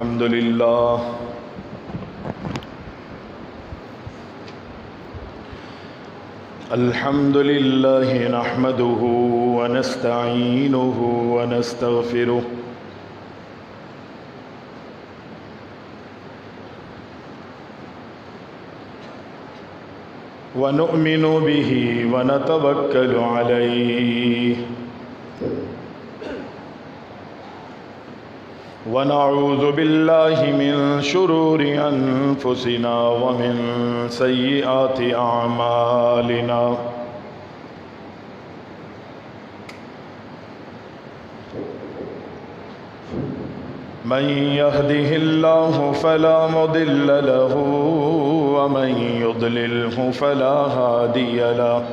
الحمد لله نحمده ونستعينه ونستغفره ونؤمن به ونتوكل عليه ونعوذ بالله من شرور أنفسنا ومن سيئات أعمالنا من يهده الله فلا مضل له ومن يضلله فلا هادي له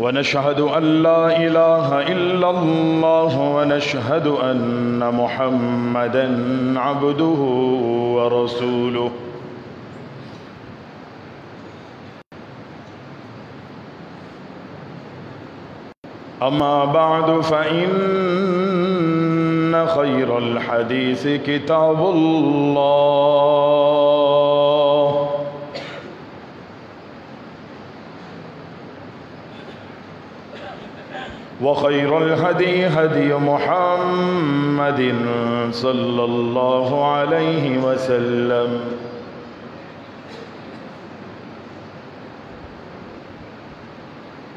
ونشهد أن لا إله إلا الله ونشهد أن محمدًا عبده ورسوله أما بعد فإن خير الحديث كتاب الله وخير الهدي هدي محمد صلى الله عليه وسلم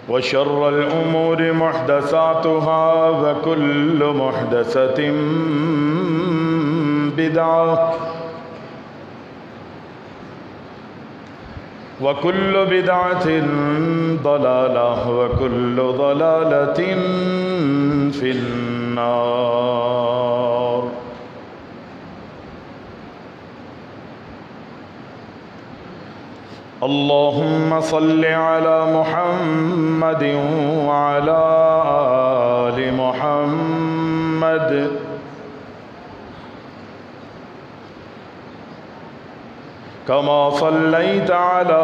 وشر الأمور محدثاتها وكل محدثة بدعة وكل بدعة ضلالة وكل ضلالة في النار اللهم صل على محمد وعلى آل محمد كما صليت على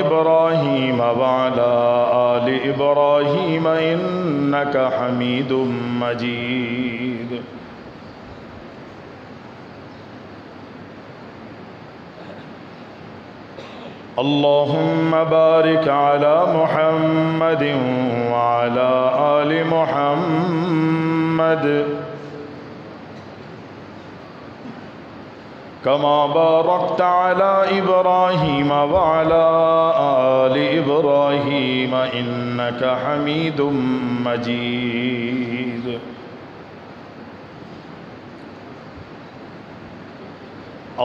إبراهيم وعلى آل إبراهيم إنك حميد مجيد اللهم بارك على محمد وعلى آل محمد كما باركت على إبراهيم وعلى آل إبراهيم إنك حميد مجيد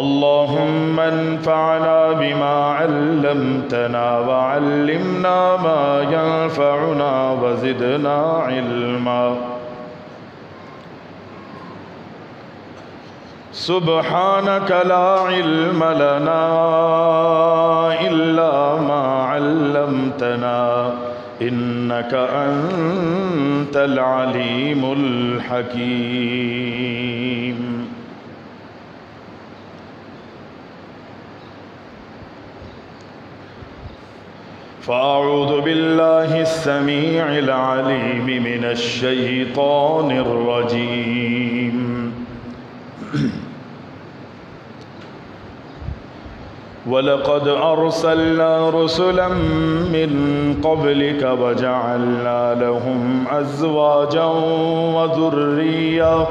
اللهم انفعنا بما علمتنا وعلمنا ما ينفعنا وزدنا علما سبحانك لا علم لنا إلا ما علمتنا إنك أنت العليم الحكيم فأعوذ بالله السميع العليم من الشيطان الرجيم وَلَقَدْ أَرْسَلْنَا رُسُلًا مِّن قَبْلِكَ وَجَعَلْنَا لَهُمْ أَزْوَاجًا وَذُرِّيَّةً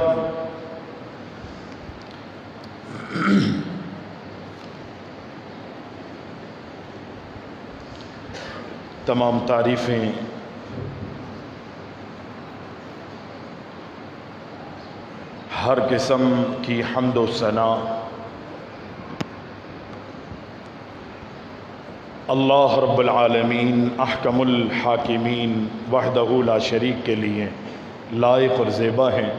تمام تعریفیں ہر قسم کی حمد و ثنا اللہ رب العالمین احکم الحاکمین وحدہ لا شریک کے لیے لائق اور زیبا ہیں،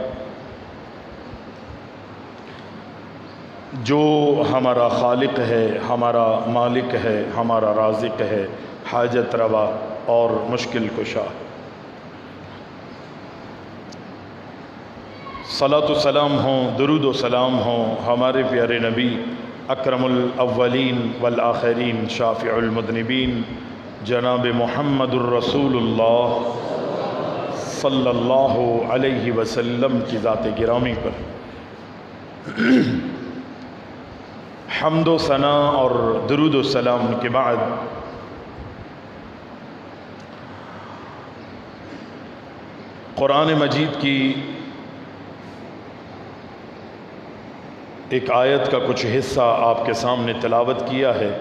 جو ہمارا خالق ہے، ہمارا مالک ہے، ہمارا رازق ہے، حاجت روا اور مشکل کشا۔ صلاۃ و سلام ہوں، درود و سلام ہوں ہمارے پیارے نبی اکرم الاولین والآخرین شافع المذنبین جناب محمد الرسول اللہ صلی اللہ علیہ وسلم کی ذات گرامی پر حمد و ثنا اور درود و سلام کے بعد قرآن مجید کی ایک آیت کا کچھ حصہ آپ کے سامنے تلاوت کیا ہے۔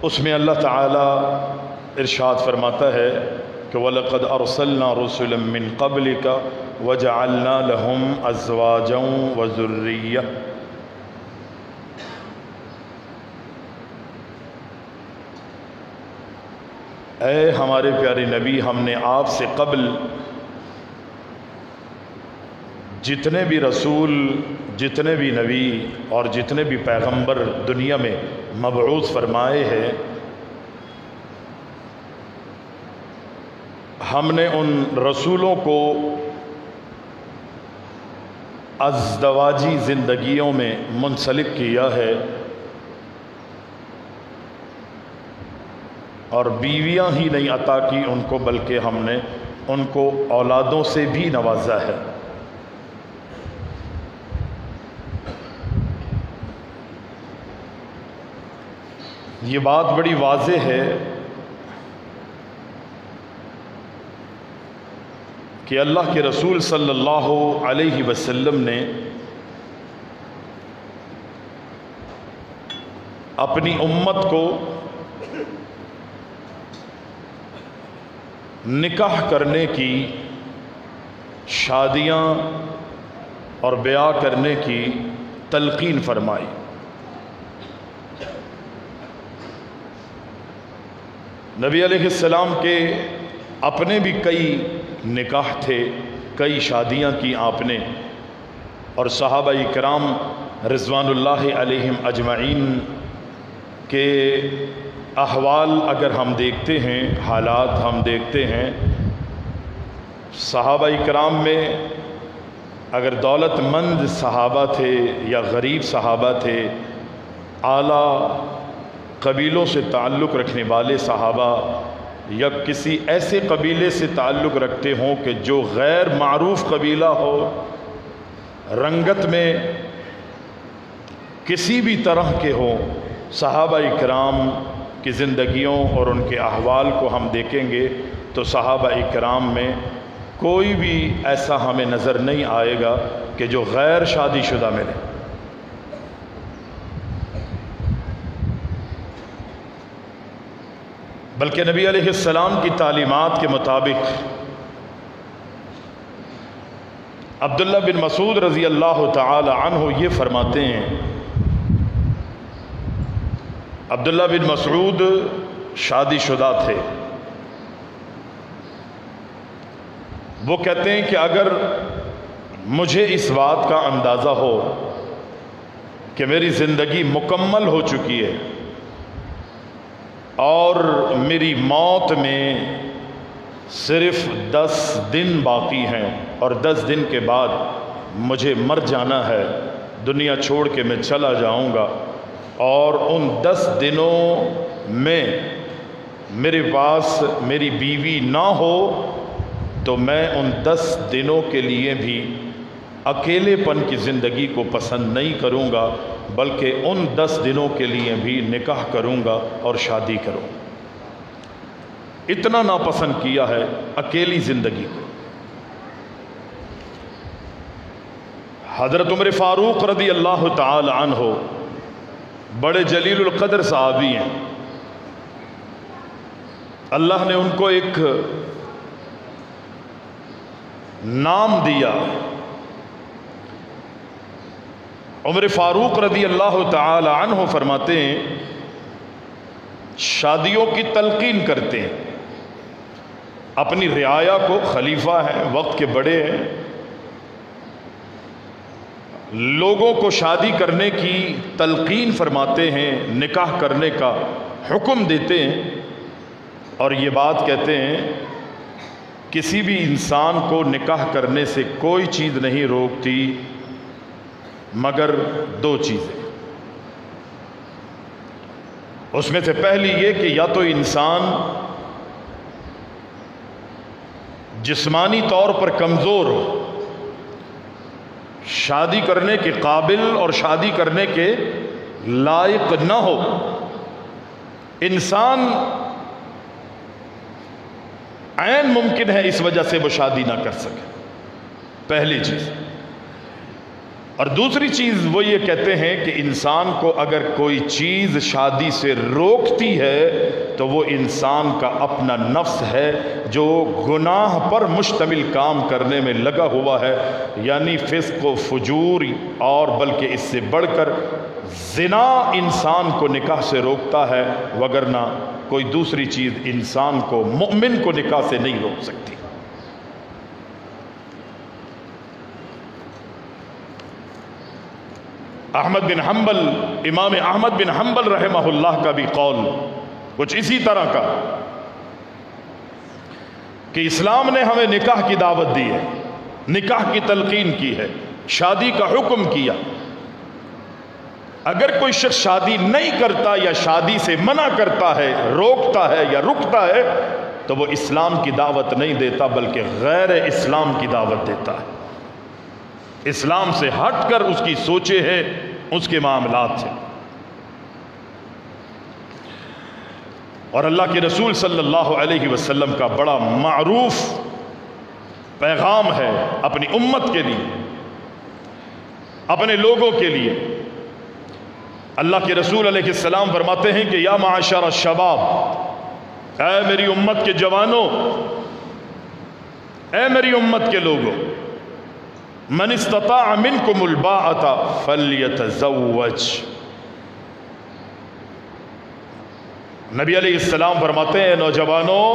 اس میں اللہ تعالی ارشاد فرماتا ہے کہ وَلَقَدْ أَرْسَلْنَا رُسُلًا مِّن قَبْلِكَ وَجَعَلْنَا لَهُمْ أَزْوَاجًا وَذُرِّيَّةً۔ اے ہمارے پیارے نبی، ہم نے آپ سے قبل جتنے بھی رسول، جتنے بھی نبی اور جتنے بھی پیغمبر دنیا میں مبعوث فرمائے ہیں، ہم نے ان رسولوں کو ازدواجی زندگیوں میں منسلک کیا ہے اور بیویاں ہی نہیں عطا کی ان کو، بلکہ ہم نے ان کو اولادوں سے بھی نوازا ہے۔ یہ بات بڑی واضح ہے کہ اللہ کے رسول صلی اللہ علیہ وسلم نے اپنی امت کو نکاح کرنے کی، شادیاں اور بیاہ کرنے کی تلقین فرمائی۔ نبی علیہ السلام کے اپنے بھی کئی نکاح تھے، کئی شادیاں کی آپ نے، اور صحابہ کرام رضوان اللہ علیہم اجمعین کے احوال اگر ہم دیکھتے ہیں، حالات ہم دیکھتے ہیں، صحابہ کرام میں اگر دولت مند صحابہ تھے یا غریب صحابہ تھے، اعلیٰ قبیلوں سے تعلق رکھنے والے صحابہ یا کسی ایسے قبیلے سے تعلق رکھتے ہوں کہ جو غیر معروف قبیلہ ہو، رنگت میں کسی بھی طرح کے ہوں، صحابہ کرام کی زندگیوں اور ان کے احوال کو ہم دیکھیں گے تو صحابہ کرام میں کوئی بھی ایسا ہمیں نظر نہیں آئے گا کہ جو غیر شادی شدہ ملے۔ بلکہ نبی علیہ السلام کی تعلیمات کے مطابق عبداللہ بن مسعود رضی اللہ تعالی عنہ یہ فرماتے ہیں، عبداللہ بن مسعود شادی شدہ تھے، وہ کہتے ہیں کہ اگر مجھے اس بات کا اندازہ ہو کہ میری زندگی مکمل ہو چکی ہے اور میری موت میں صرف 10 دن باقی ہیں اور 10 دن کے بعد مجھے مر جانا ہے، دنیا چھوڑ کے میں چلا جاؤں گا، اور ان 10 دنوں میں میرے پاس میری بیوی نہ ہو تو میں ان 10 دنوں کے لیے بھی اکیلے پن کی زندگی کو پسند نہیں کروں گا، بلکہ ان 10 دنوں کے لیے بھی نکاح کروں گا اور شادی کروں گا۔ اتنا ناپسند کیا ہے اکیلی زندگی کو۔ حضرت عمر فاروق رضی اللہ تعالی عنہ بڑے جلیل القدر صحابی ہیں، اللہ نے ان کو ایک نام دیا۔ عمر فاروق رضی اللہ تعالی عنہ فرماتے ہیں، شادیوں کی تلقین کرتے ہیں، اپنی رعایا کو، خلیفہ ہیں، وقت کے بڑے ہیں، لوگوں کو شادی کرنے کی تلقین فرماتے ہیں، نکاح کرنے کا حکم دیتے ہیں، اور یہ بات کہتے ہیں کسی بھی انسان کو نکاح کرنے سے کوئی چیز نہیں روکتی مگر 2 چیزیں۔ اس میں سے پہلی یہ کہ یا تو انسان جسمانی طور پر کمزور ہو، شادی کرنے کے قابل اور شادی کرنے کے لائق نہ ہو، انسان عین ممکن ہے اس وجہ سے وہ شادی نہ کر سکے، پہلی چیز۔ اور دوسری چیز وہ یہ کہتے ہیں کہ انسان کو اگر کوئی چیز شادی سے روکتی ہے تو وہ انسان کا اپنا نفس ہے جو گناہ پر مشتمل کام کرنے میں لگا ہوا ہے، یعنی فسق و فجور، اور بلکہ اس سے بڑھ کر زنا انسان کو نکاح سے روکتا ہے، وگرنہ کوئی دوسری چیز انسان کو، مومن کو، نکاح سے نہیں روک سکتی۔ احمد بن حنبل، امام احمد بن حنبل رحمہ اللہ کا بھی قول کچھ اسی طرح کا کہ اسلام نے ہمیں نکاح کی دعوت دی ہے، نکاح کی تلقین کی ہے، شادی کا حکم کیا۔ اگر کوئی شخص شادی نہیں کرتا یا شادی سے منع کرتا ہے، روکتا ہے یا رکتا ہے، تو وہ اسلام کی دعوت نہیں دیتا بلکہ غیر اسلام کی دعوت دیتا ہے۔ اسلام سے ہٹ کر اس کی سوچیں ہیں، اس کے معاملات ہیں۔ اور اللہ کے رسول صلی اللہ علیہ وسلم کا بڑا معروف پیغام ہے اپنی امت کے لیے، اپنے لوگوں کے لیے۔ اللہ کے رسول علیہ السلام فرماتے ہیں کہ یا معاشر الشباب، اے میری امت کے جوانوں، اے میری امت کے لوگوں، من استطاع منکم الباءۃ فلیتزوج۔ نبی علیہ السلام فرماتے ہیں نوجوانوں،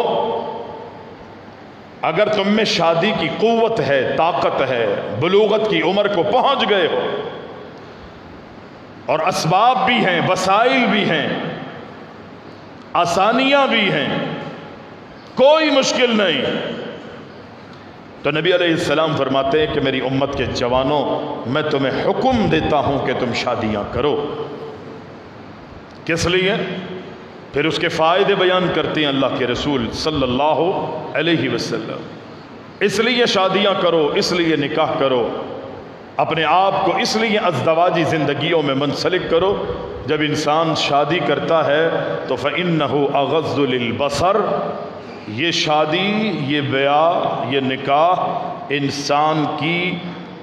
اگر تم میں شادی کی قوت ہے، طاقت ہے، بلوغت کی عمر کو پہنچ گئے ہو، اور اسباب بھی ہیں، وسائل بھی ہیں، آسانیاں بھی ہیں، کوئی مشکل نہیں، تو نبی علیہ السلام فرماتے ہیں کہ میری امت کے جوانوں، میں تمہیں حکم دیتا ہوں کہ تم شادیاں کرو۔ کس لیے؟ پھر اس کے فائدے بیان کرتے ہیں اللہ کے رسول صلی اللہ علیہ وسلم۔ اس لیے شادیاں کرو، اس لیے نکاح کرو، اپنے آپ کو اس لیے ازدواجی زندگیوں میں منسلک کرو۔ جب انسان شادی کرتا ہے تو فَإِنَّهُ أَغَضُّ لِلْبَصَرِ، یہ شادی، یہ بیاہ، یہ نکاح انسان کی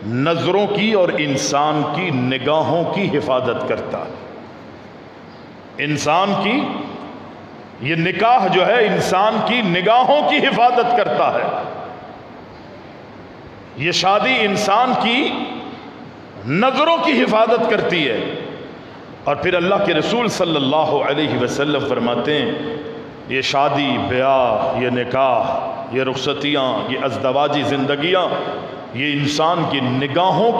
نظروں کی اور انسان کی نگاہوں کی حفاظت کرتا ہے۔ انسان کی یہ نکاح جو ہے انسان کی نگاہوں کی حفاظت کرتا ہے۔ یہ شادی انسان کی نظروں کی حفاظت کرتی ہے۔ اور پھر اللہ کے رسول صلی اللہ علیہ وسلم فرماتے ہیں یہ شادی، بیاہ، یہ نکاح، یہ رخصتیاں، یہ ازدواجی زندگیاں، یہ انسان کی نگاہوں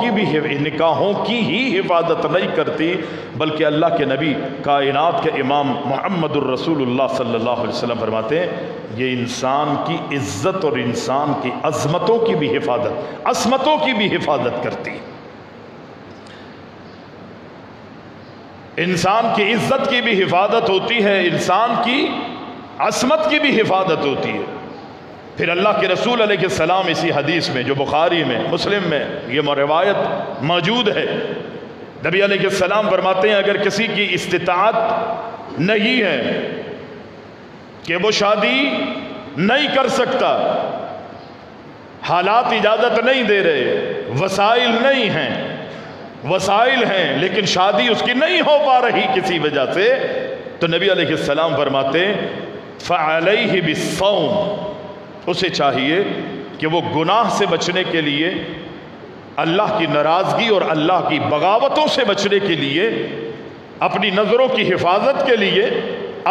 کی ہی حفاظت نہیں کرتی، بلکہ اللہ کے نبی کائنات کے امام محمد الرسول اللہ صلی اللہ علیہ وسلم فرماتے ہیں یہ انسان کی عزت اور انسان کی عظمتوں کی بھی حفاظت، عصمتوں کی بھی حفاظت کرتی۔ انسان کی عزت کی بھی حفاظت ہوتی ہے، انسان کی عصمت کی بھی حفاظت ہوتی ہے۔ پھر اللہ کے رسول علیہ السلام اسی حدیث میں جو بخاری میں، مسلم میں یہ روایت موجود ہے، نبی علیہ السلام فرماتے ہیں اگر کسی کی استطاعت نہیں ہے کہ وہ شادی نہیں کر سکتا، حالات اجازت نہیں دے رہے، وسائل نہیں ہیں، وسائل ہیں لیکن شادی اس کی نہیں ہو پا رہی کسی وجہ سے، تو نبی علیہ السلام فرماتے ہیں فَعَلَيْهِ بِالصَّوْمِ، اسے چاہیے کہ وہ گناہ سے بچنے کے لیے، اللہ کی ناراضگی اور اللہ کی بغاوتوں سے بچنے کے لیے، اپنی نظروں کی حفاظت کے لیے،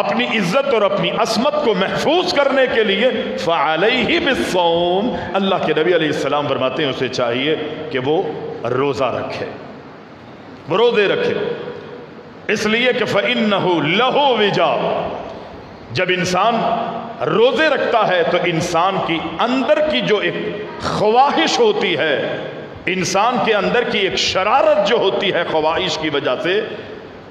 اپنی عزت اور اپنی عصمت کو محفوظ کرنے کے لیے فَعَلَيْهِ بِالصَّوْمِ، اللہ کے نبی علیہ السلام فرماتے ہیں اسے چاہیے کہ وہ روزہ رکھے، وہ روزے رکھے، اس لیے کہ فَإِنَّهُ لَهُ وِجَاءٌ، جب انسان روزے رکھتا ہے تو انسان کی اندر کی جو ایک خواہش ہوتی ہے، انسان کے اندر کی ایک شرارت جو ہوتی ہے خواہش کی وجہ سے،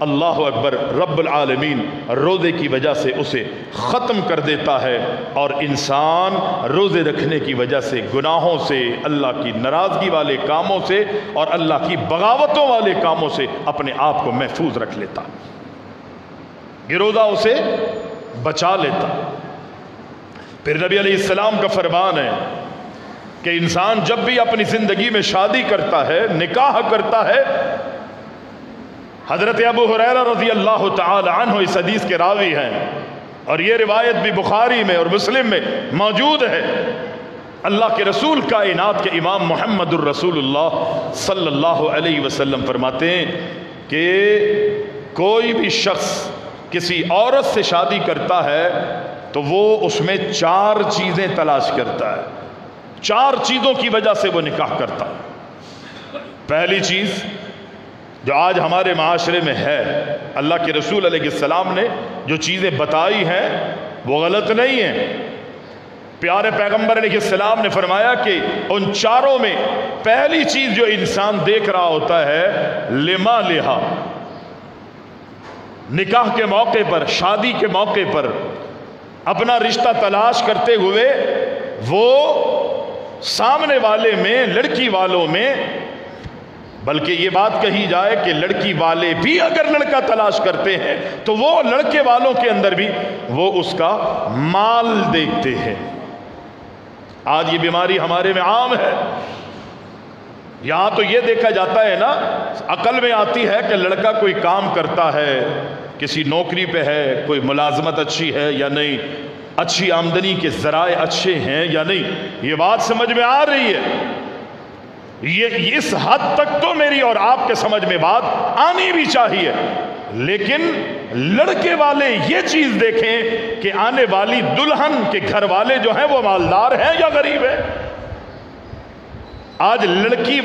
اللہ اکبر، رب العالمین روزے کی وجہ سے اسے ختم کر دیتا ہے، اور انسان روزے رکھنے کی وجہ سے گناہوں سے، اللہ کی ناراضگی والے کاموں سے اور اللہ کی بغاوتوں والے کاموں سے اپنے آپ کو محفوظ رکھ لیتا، یہ روزہ اسے بچا لیتا۔ پھر نبی علیہ السلام کا فرمان ہے کہ انسان جب بھی اپنی زندگی میں شادی کرتا ہے، نکاح کرتا ہے، حضرت ابو ہریرہ رضی اللہ تعالی عنہ اس حدیث کے راوی ہیں، اور یہ روایت بھی بخاری میں اور مسلم میں موجود ہے، اللہ کے رسول کائنات کے امام محمد الرسول اللہ صلی اللہ علیہ وسلم فرماتے ہیں کہ کوئی بھی شخص کسی عورت سے شادی کرتا ہے تو وہ اس میں 4 چیزیں تلاش کرتا ہے، 4 چیزوں کی وجہ سے وہ نکاح کرتا ہے۔ پہلی چیز جو آج ہمارے معاشرے میں ہے، اللہ کے رسول علیہ السلام نے جو چیزیں بتائی ہیں وہ غلط نہیں ہیں۔ پیارے پیغمبر علیہ السلام نے فرمایا کہ ان 4 میں پہلی چیز جو انسان دیکھ رہا ہوتا ہے، لما لہا، نکاح کے موقع پر، شادی کے موقع پر اپنا رشتہ تلاش کرتے ہوئے وہ سامنے والے میں، لڑکی والوں میں، بلکہ یہ بات کہی جائے کہ لڑکی والے بھی اگر لڑکا تلاش کرتے ہیں تو وہ لڑکے والوں کے اندر بھی وہ اس کا مال دیکھتے ہیں۔ آج یہ بیماری ہمارے میں عام ہے۔ یہاں تو یہ دیکھا جاتا ہے نا، عقل میں آتی ہے کہ لڑکا کوئی کام کرتا ہے، کسی نوکری پہ ہے، کوئی ملازمت اچھی ہے یا نہیں، اچھی آمدنی کے ذرائع اچھے ہیں یا نہیں، یہ بات سمجھ میں آ رہی ہے۔ یہ اس حد تک تو میری اور آپ کے سمجھ میں بات آنی بھی چاہیے، لیکن لڑکے والے یہ چیز دیکھیں کہ آنے والی دلہن کے گھر والے جو ہیں وہ مالدار ہیں یا غریب ہیں۔ آج لڑکی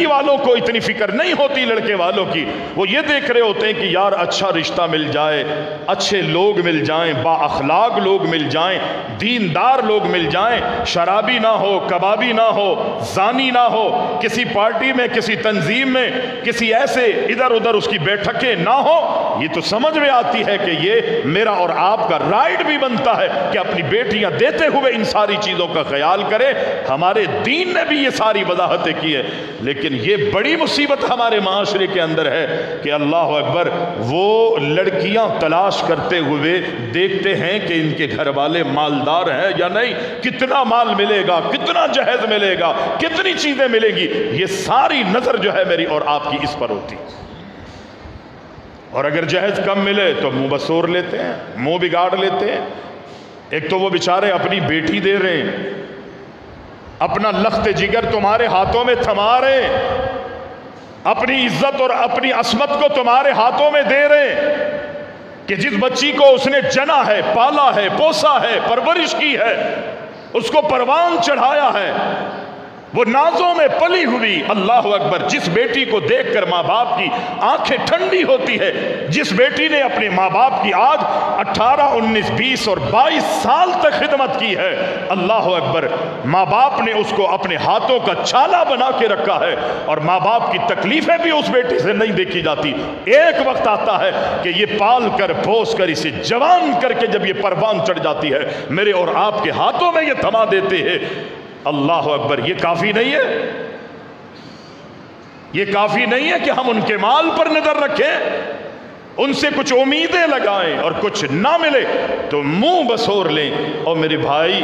والوں کو اتنی فکر نہیں ہوتی، لڑکے والوں کی وہ یہ دیکھ رہے ہوتے ہیں کہ یار اچھا رشتہ مل جائے، اچھے لوگ مل جائیں، با اخلاق لوگ مل جائیں، دیندار لوگ مل جائیں، شرابی نہ ہو، کبابی نہ ہو، زانی نہ ہو، کسی پارٹی میں، کسی تنظیم میں، کسی ایسے ادھر ادھر اس کی بیٹھکیں نہ ہو۔ یہ تو سمجھ میں آتی ہے کہ یہ میرا اور آپ کا رائٹ بھی بنتا ہے کہ اپنی بیٹیاں دیتے ہوئے ان ساری چیزوں کا خیال کرے۔ ہمارے دین نے بھی یہ ساری وضاحتیں کی ہے، لیکن یہ بڑی مصیبت ہمارے معاشرے کے اندر ہے کہ اللہ اکبر، وہ لڑکیاں تلاش کرتے ہوئے دیکھتے ہیں کہ ان کے گھر والے مالدار ہیں یا نہیں، کتنا مال ملے گا، کتنا جہیز ملے گا، کتنی چیزیں ملیں گی، یہ ساری نظر جو ہے میری اور آپ کی اس پر ہوتی۔ اور اگر جہیز کم ملے تو منہ بسور لیتے ہیں، منہ بگاڑ لیتے ہیں۔ ایک تو وہ بیچارے اپنی بیٹی دے رہے ہیں، اپنا لخت جگر تمہارے ہاتھوں میں تھما رہے ہیں، اپنی عزت اور اپنی عصمت کو تمہارے ہاتھوں میں دے رہے ہیں کہ جس بچی کو اس نے جنا ہے، پالا ہے، پوسا ہے، پرورش کی ہے، اس کو پروان چڑھایا ہے، وہ نازوں میں پلی ہوئی، اللہ اکبر، جس بیٹی کو دیکھ کر ماں باپ کی آنکھیں ٹھنڈی ہوتی ہے، جس بیٹی نے اپنے ماں باپ کی آج 18 19 20 اور 22 سال تک خدمت کی ہے، اللہ اکبر، ماں باپ نے اس کو اپنے ہاتھوں کا چھالا بنا کے رکھا ہے، اور ماں باپ کی تکلیفیں بھی اس بیٹی سے نہیں دیکھی جاتی۔ ایک وقت آتا ہے کہ یہ پال کر پوس کر اسے جوان کر کے جب یہ پروان چڑھ جاتی ہے، میرے اور آپ کے ہاتھوں میں یہ تھما دیتے ہیں۔ اللہ اکبر، یہ کافی نہیں ہے، یہ کافی نہیں ہے کہ ہم ان کے مال پر نظر رکھیں، ان سے کچھ امیدیں لگائیں اور کچھ نہ ملے تو منہ بسور لیں۔ اور میرے بھائی،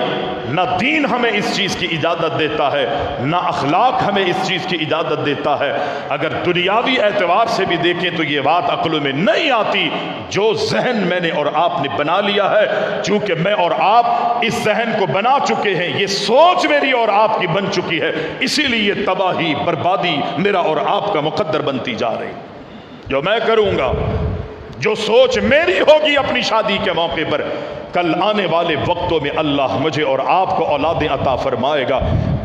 نہ دین ہمیں اس چیز کی اجازت دیتا ہے، نہ اخلاق ہمیں اس چیز کی اجازت دیتا ہے۔ اگر دنیاوی اعتبار سے بھی دیکھیں تو یہ بات عقل میں نہیں آتی۔ جو ذہن میں نے اور آپ نے بنا لیا ہے، چونکہ میں اور آپ اس ذہن کو بنا چکے ہیں، یہ سوچ میری اور آپ کی بن چکی ہے، اسی لیے یہ تباہی بربادی میرا اور آپ کا مقدر بنتی جا رہی۔ جو میں کروں گا، جو سوچ میری ہوگی اپنی شادی کے موقع پر، کل آنے والے وقتوں میں اللہ مجھے اور آپ کو اولادیں عطا فرمائے گا۔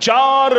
4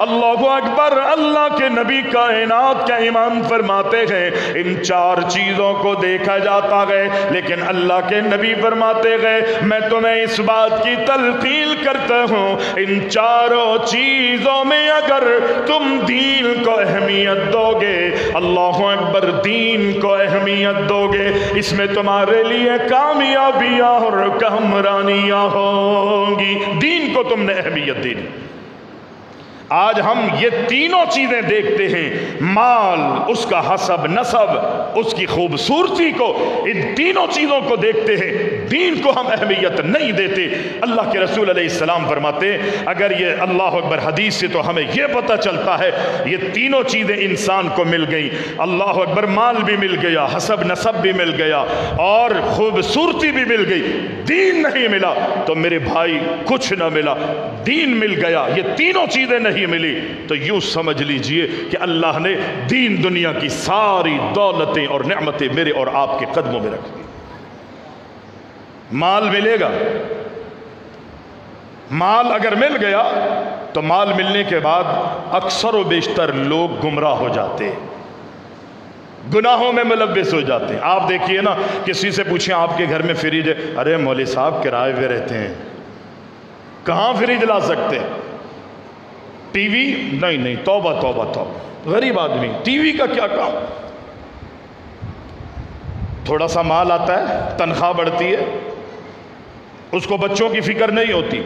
اللہ اکبر. اللہ کے نبی کائنات کا امام فرماتے ہیں ان چار چیزوں کو دیکھا جاتا ہے، لیکن اللہ کے نبی فرماتے گئے میں تمہیں اس بات کی تلقین کرتا ہوں ان چاروں چیزوں میں اگر تم دین کو اہمیت دو گے، اللہ اکبر، دین کو اہمیت دو گے، اس میں تمہارے لیے کامیابیاں اور کامرانیاں ہوں گی. دین کو تم نے اہمیت دی. آج ہم یہ تینوں چیزیں دیکھتے ہیں، مال، اس کا حسب نسب، اس کی خوبصورتی کو، ان تینوں چیزوں کو دیکھتے ہیں، دین کو ہم اہمیت نہیں دیتے. اللہ کے رسول علیہ السلام فرماتے ہیں اگر یہ اللہ اکبر حدیث سے تو ہمیں یہ پتہ چلتا ہے یہ تینوں چیزیں انسان کو مل گئی. اللہ اکبر، مال بھی مل گیا، حسب نسب بھی مل گیا اور خوبصورتی بھی مل گئی، دین نہیں ملا تو میرے بھائی کچھ نہ ملا. دین مل گیا، یہ تینوں چیزیں نہیں ملی تو یوں سمجھ لیجئے کہ اللہ نے دین دنیا کی ساری دولتیں اور نعمتیں میرے اور آپ کے قدموں میں رکھ دی. مال ملے گا، مال اگر مل گیا تو مال ملنے کے بعد اکثر و بیشتر لوگ گمراہ ہو جاتے، گناہوں میں ملوث ہو جاتے ہیں. آپ دیکھیے نا، کسی سے پوچھیں آپ کے گھر میں فریج ہے، ارے مولوی صاحب کرائے پہ رہتے ہیں، کہاں فریج لا سکتے ہیں؟ ٹی وی نہیں، توبہ توبہ توبہ، غریب آدمی، ٹی وی کا کیا کام؟ تھوڑا سا مال آتا ہے، تنخواہ بڑھتی ہے، اس کو بچوں کی فکر نہیں ہوتی،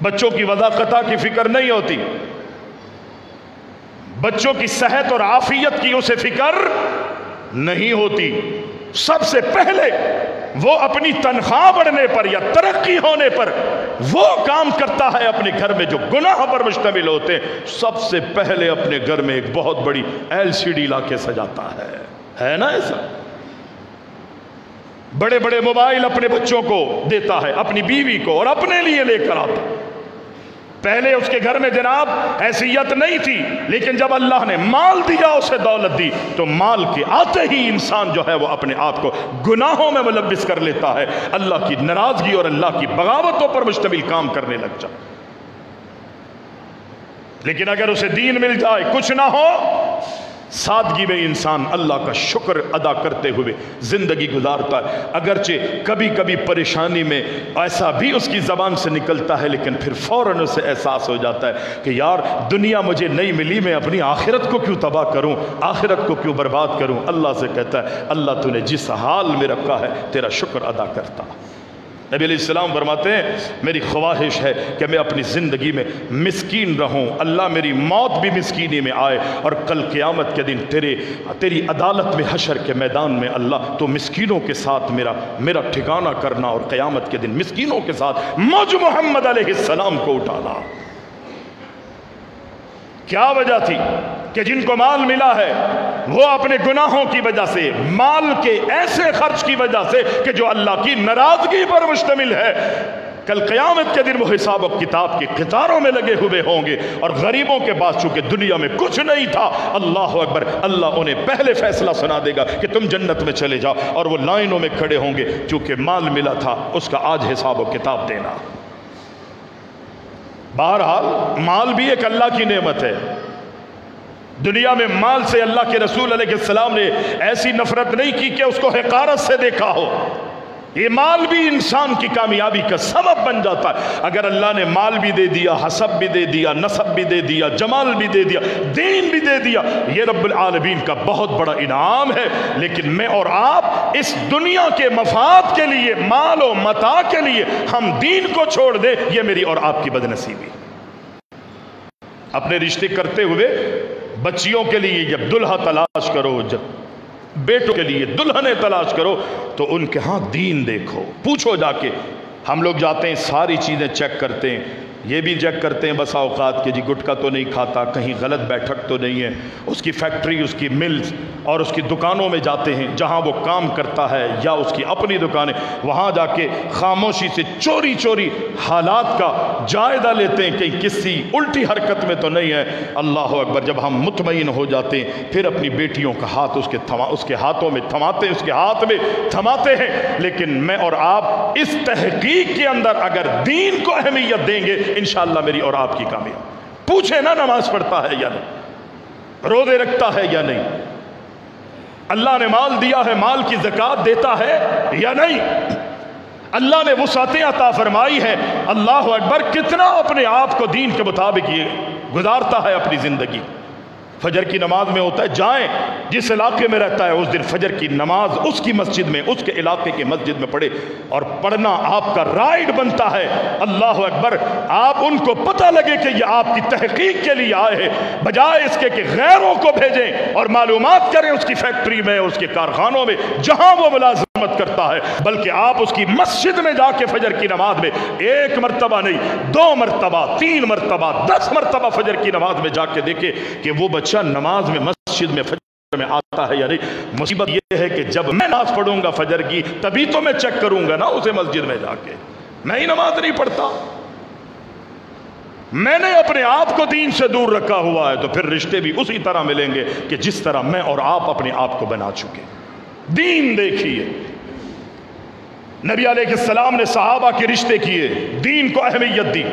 بچوں کی وضاقتہ کی فکر نہیں ہوتی، بچوں کی صحت اور عافیت کی اسے فکر نہیں ہوتی. سب سے پہلے وہ اپنی تنخواہ بڑھنے پر یا ترقی ہونے پر وہ کام کرتا ہے اپنے گھر میں جو گناہ پر مشتمل ہوتے ہیں. سب سے پہلے اپنے گھر میں ایک بہت بڑی LCD لا کے سجاتا ہے نا ایسا؟ بڑے بڑے موبائل اپنے بچوں کو دیتا ہے، اپنی بیوی کو، اور اپنے لیے لے کر آتا. پہلے اس کے گھر میں جناب حیثیت نہیں تھی، لیکن جب اللہ نے مال دیا، اسے دولت دی، تو مال کے آتے ہی انسان جو ہے وہ اپنے آپ کو گناہوں میں ملوث کر لیتا ہے، اللہ کی ناراضگی اور اللہ کی بغاوتوں پر مشتمل کام کرنے لگ جائے. لیکن اگر اسے دین مل جائے، کچھ نہ ہو، سادگی میں انسان اللہ کا شکر ادا کرتے ہوئے زندگی گزارتا ہے. اگرچہ کبھی کبھی پریشانی میں ایسا بھی اس کی زبان سے نکلتا ہے، لیکن پھر فوراً اسے احساس ہو جاتا ہے کہ یار دنیا مجھے نہیں ملی، میں اپنی آخرت کو کیوں تباہ کروں، آخرت کو کیوں برباد کروں. اللہ سے کہتا ہے اللہ تو نے جس حال میں رکھا ہے تیرا شکر ادا کرتا. نبی علیہ السلام فرماتے ہیں میری خواہش ہے کہ میں اپنی زندگی میں مسکین رہوں، اللہ میری موت بھی مسکینی میں آئے، اور کل قیامت کے دن تیری عدالت میں حشر کے میدان میں اللہ تو مسکینوں کے ساتھ میرا ٹھکانہ کرنا، اور قیامت کے دن مسکینوں کے ساتھ مجھ محمد علیہ السلام کو اٹھانا. کیا وجہ تھی کہ جن کو مال ملا ہے وہ اپنے گناہوں کی وجہ سے، مال کے ایسے خرچ کی وجہ سے کہ جو اللہ کی ناراضگی پر مشتمل ہے، کل قیامت کے دن وہ حساب و کتاب کی قطاروں میں لگے ہوئے ہوں گے. اور غریبوں کے پاس چونکہ دنیا میں کچھ نہیں تھا، اللہ اکبر، اللہ انہیں پہلے فیصلہ سنا دے گا کہ تم جنت میں چلے جاؤ، اور وہ لائنوں میں کھڑے ہوں گے. چونکہ مال ملا تھا اس کا آج حساب و کتاب دینا. بہرحال مال بھی ایک اللہ کی نعمت ہے. دنیا میں مال سے اللہ کے رسول علیہ السلام نے ایسی نفرت نہیں کی کہ اس کو حقارت سے دیکھا ہو. یہ مال بھی انسان کی کامیابی کا سبب بن جاتا ہے. اگر اللہ نے مال بھی دے دیا، حسب بھی دے دیا، نسب بھی دے دیا، جمال بھی دے دیا، دین بھی دے دیا، یہ رب العالمین کا بہت بڑا انعام ہے. لیکن میں اور آپ اس دنیا کے مفاد کے لیے، مال و متاع کے لیے ہم دین کو چھوڑ دیں، یہ میری اور آپ کی بدنصیبی. اپنے رشتے کرتے ہوئے بچیوں کے لیے جب دلہا تلاش کرو، جب بیٹوں کے لیے دلہنیں تلاش کرو، تو ان کے ہاں دین دیکھو. پوچھو جا کے. ہم لوگ جاتے ہیں ساری چیزیں چیک کرتے ہیں، یہ بھی چیک کرتے ہیں بسا اوقات کہ جی گٹکا تو نہیں کھاتا، کہیں غلط بیٹھک تو نہیں ہے، اس کی فیکٹری، اس کی ملز اور اس کی دکانوں میں جاتے ہیں جہاں وہ کام کرتا ہے یا اس کی اپنی دکانیں، وہاں جا کے خاموشی سے چوری چوری حالات کا جائزہ لیتے ہیں کہ کسی الٹی حرکت میں تو نہیں ہے۔ اللہ اکبر، جب ہم مطمئن ہو جاتے ہیں پھر اپنی بیٹیوں کا ہاتھ اس کے ہاتھوں میں تھماتے ہیں، اس کے ہاتھ میں تھماتے ہیں۔ لیکن میں اور آپ اس تحقیق کے اندر اگر دین کو اہمیت دیں گے، انشاءاللہ میری اور آپ کی کامیاب۔ پوچھیں نا نماز پڑھتا ہے یا نہیں، روزے رکھتا ہے یا نہیں، اللہ نے مال دیا ہے مال کی زکوٰۃ دیتا ہے یا نہیں، اللہ نے وسعتیں عطا فرمائی ہے، اللہ اکبر، کتنا اپنے آپ کو دین کے مطابق یہ گزارتا ہے اپنی زندگی۔ فجر کی نماز میں ہوتا ہے جائیں جس علاقے میں رہتا ہے اس دن فجر کی نماز اس کی مسجد میں، اس کے علاقے کی مسجد میں پڑھے، اور پڑھنا آپ کا رائٹ بنتا ہے۔ اللہ اکبر، آپ ان کو پتہ لگے کہ یہ آپ کی تحقیق کے لیے آئے ہیں، بجائے اس کے کہ غیروں کو بھیجیں اور معلومات کریں اس کی فیکٹری میں، اس کے کارخانوں میں جہاں وہ ملازمت کرتا ہے، بلکہ آپ اس کی مسجد میں جا کے فجر کی نماز میں 1 مرتبہ نہیں 2 مرتبہ 3 مرتبہ 10 مرتبہ فجر کی نماز میں جا کے دیکھیں کہ وہ بچہ نماز میں مسجد میں فجر میں آتا ہے یا نہیں۔ مصیبت یہ ہے کہ جب میں نماز پڑھوں گا فجر کی تبھی تو میں چیک کروں گا نا اسے مسجد میں جا کے، میں ہی نماز نہیں پڑھتا، میں نے اپنے آپ کو دین سے دور رکھا ہوا ہے، تو پھر رشتے بھی اسی طرح ملیں گے کہ جس طرح میں اور آپ اپنے آپ کو بنا چکے۔ دین دیکھیے، نبی علیہ السلام نے صحابہ کے رشتے کیے، دین کو اہمیت دی،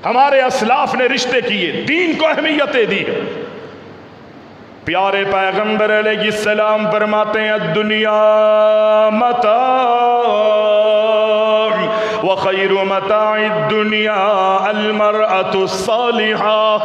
ہمارے اسلاف نے رشتے کیے، دین کو اہمیتیں دی۔ پیارے پیغمبر علیہ السلام فرماتے ہیں الدنیا متاع وخیر متاع الدنیا المرأة الصالحہ،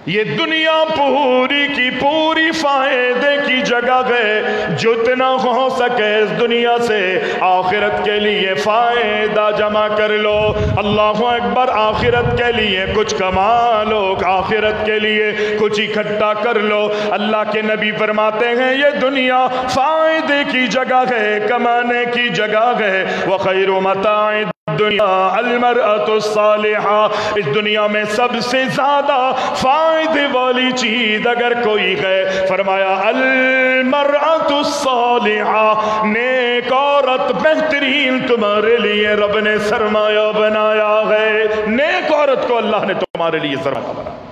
یہ دنیا پوری کی پوری فائدے کی جگہ ہے، جتنا ہو سکے اس دنیا سے آخرت کے لیے فائدہ جمع کر لو۔ اللہ اکبر، آخرت کے لیے کچھ کما لو، آخرت کے لیے کچھ اکٹھا کر لو۔ اللہ کے نبی فرماتے ہیں یہ دنیا فائدے کی جگہ ہے، کمانے کی جگہ ہے، وخیر متاع دنیا المرأة الصالحہ، اس دنیا میں سب سے زیادہ فائدے والی چیز اگر کوئی ہے، فرمایا المرأة الصالحہ، نیک عورت بہترین تمہارے لیے رب نے سرمایہ بنایا ہے، نیک عورت کو اللہ نے تمہارے لیے سرمایہ بنایا۔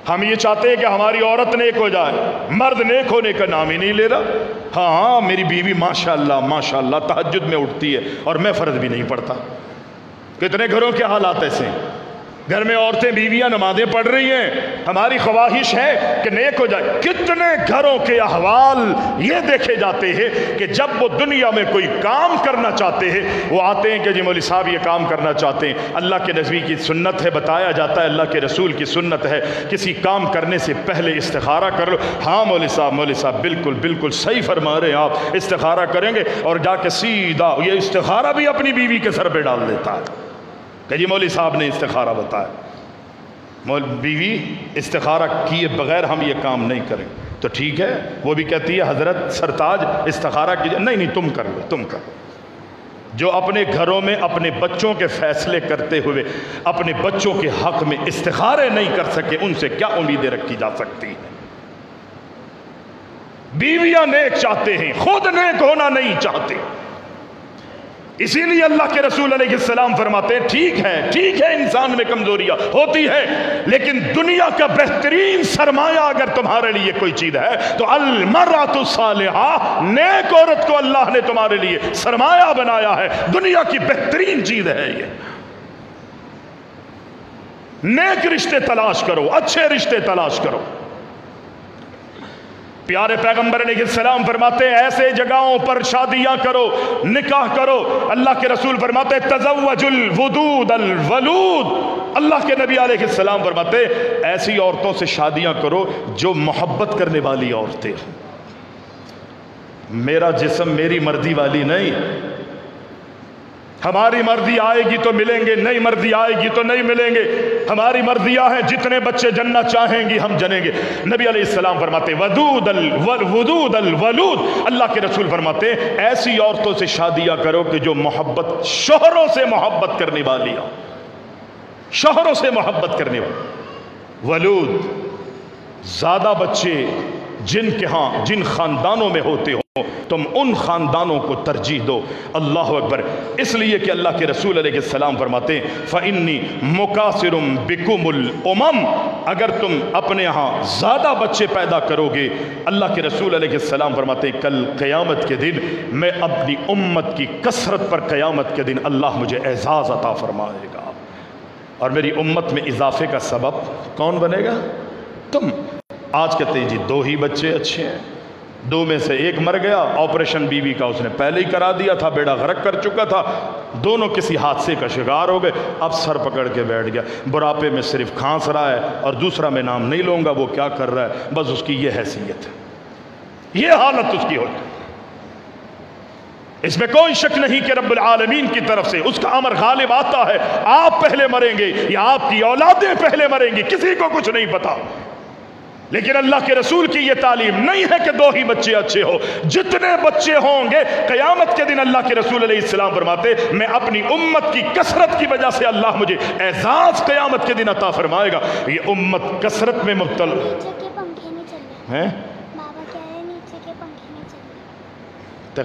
ہم یہ چاہتے ہیں کہ ہماری عورت نیک ہو جائے، مرد نیک ہونے کا نام ہی نہیں لے رہا۔ ہاں میری بیوی ماشاءاللہ تہجد میں اٹھتی ہے اور میں فرض بھی نہیں پڑھتا۔ کتنے گھروں کے حالات ایسے ہیں، گھر میں عورتیں بیویاں نمازیں پڑھ رہی ہیں، ہماری خواہش ہے کہ نیک ہو جائے۔ کتنے گھروں کے احوال یہ دیکھے جاتے ہیں کہ جب وہ دنیا میں کوئی کام کرنا چاہتے ہیں، وہ آتے ہیں کہ جی مولوی صاحب یہ کام کرنا چاہتے ہیں، اللہ کے نبی کی سنت ہے، بتایا جاتا ہے اللہ کے رسول کی سنت ہے، کسی کام کرنے سے پہلے استخارہ کر لو۔ ہاں مولوی صاحب بالکل صحیح فرما رہے ہیں آپ، استخارہ کریں گے، اور جا کے سیدھا یہ استخارہ بھی اپنی بیوی کے سر پہ ڈال دیتا ہے کہ جی مولوی صاحب نے استخارہ بتایا، بیوی استخارہ کیے بغیر ہم یہ کام نہیں کریں، تو ٹھیک ہے، وہ بھی کہتی ہے حضرت سرتاج استخارہ کیجئے، نہیں تم کر لو۔ جو اپنے گھروں میں اپنے بچوں کے فیصلے کرتے ہوئے اپنے بچوں کے حق میں استخارے نہیں کر سکے، ان سے کیا امیدیں رکھی جا سکتی ہیں؟ بیویاں نیک چاہتے ہیں، خود نیک ہونا نہیں چاہتے، اسی لیے اللہ کے رسول علیہ السلام فرماتے ہیں ٹھیک ہے انسان میں کمزوریاں ہوتی ہے، لیکن دنیا کا بہترین سرمایہ اگر تمہارے لیے کوئی چیز ہے تو المرأة الصالحہ، نیک عورت کو اللہ نے تمہارے لیے سرمایہ بنایا ہے، دنیا کی بہترین چیز ہے یہ۔ نیک رشتے تلاش کرو، اچھے رشتے تلاش کرو۔ پیارے پیغمبر علیہ السلام فرماتے ہیں ایسے جگہوں پر شادیاں کرو، نکاح کرو۔ اللہ کے رسول فرماتے ہیں تزوج الودود الولود، اللہ کے نبی علیہ السلام فرماتے ہیں ایسی عورتوں سے شادیاں کرو جو محبت کرنے والی عورتیں، میرا جسم میری مرضی والی نہیں، ہماری مرضی آئے گی تو ملیں گے، نہیں مرضی آئے گی تو نہیں ملیں گے، ہماری مرضیاں ہیں، جتنے بچے جننا چاہیں گی ہم جنیں گے۔ نبی علیہ السلام فرماتے ودود الولود، اللہ کے رسول فرماتے ہیں ایسی عورتوں سے شادیاں کرو کہ جو محبت، شوہروں سے محبت کرنے والی ہو، شوہروں سے محبت کرنے والی۔ ولود، زیادہ بچے جن کے ہاں جن خاندانوں میں ہوتے ہو تم ان خاندانوں کو ترجیح دو۔ اللہ اکبر۔ اس لیے کہ اللہ کے رسول علیہ السلام فرماتے ہیں فَإِنِّي مُكَاثِرٌ بِكُمُ الْأُمَمْ، اگر تم اپنے ہاں زیادہ بچے پیدا کرو گے، اللہ کے رسول علیہ السلام فرماتے ہیں کل قیامت کے دن میں اپنی امت کی کثرت پر قیامت کے دن اللہ مجھے اعزاز عطا فرمائے گا، اور میری امت میں اضافے کا سبب کون بنے گا؟ تم۔ آج کہتے ہیں جی 2 ہی بچے اچھے ہیں، 2 میں سے ایک مر گیا، آپریشن بیوی کا اس نے پہلے ہی کرا دیا تھا، بیڑا غرق کر چکا تھا، دونوں کسی حادثے کا شکار ہو گئے، اب سر پکڑ کے بیٹھ گیا، بڑھاپے میں صرف کھانس رہا ہے، اور دوسرا میں نام نہیں لوں گا وہ کیا کر رہا ہے، بس اس کی یہ حیثیت ہے، یہ حالت اس کی ہو جائے۔ اس میں کوئی شک نہیں کہ رب العالمین کی طرف سے اس کا امر غالب آتا ہے، آپ پہلے مریں گے یا آپ کی اولادیں پہلے مریں گی، کسی کو کچھ نہیں پتا۔ لیکن اللہ کے رسول کی یہ تعلیم نہیں ہے کہ 2 ہی بچے اچھے ہو، جتنے بچے ہوں گے قیامت کے دن اللہ کے رسول علیہ السلام فرماتے میں اپنی امت کی کثرت کی وجہ سے اللہ مجھے اعزاز قیامت کے دن عطا فرمائے گا۔ یہ امت کثرت میں مبتلا ہے۔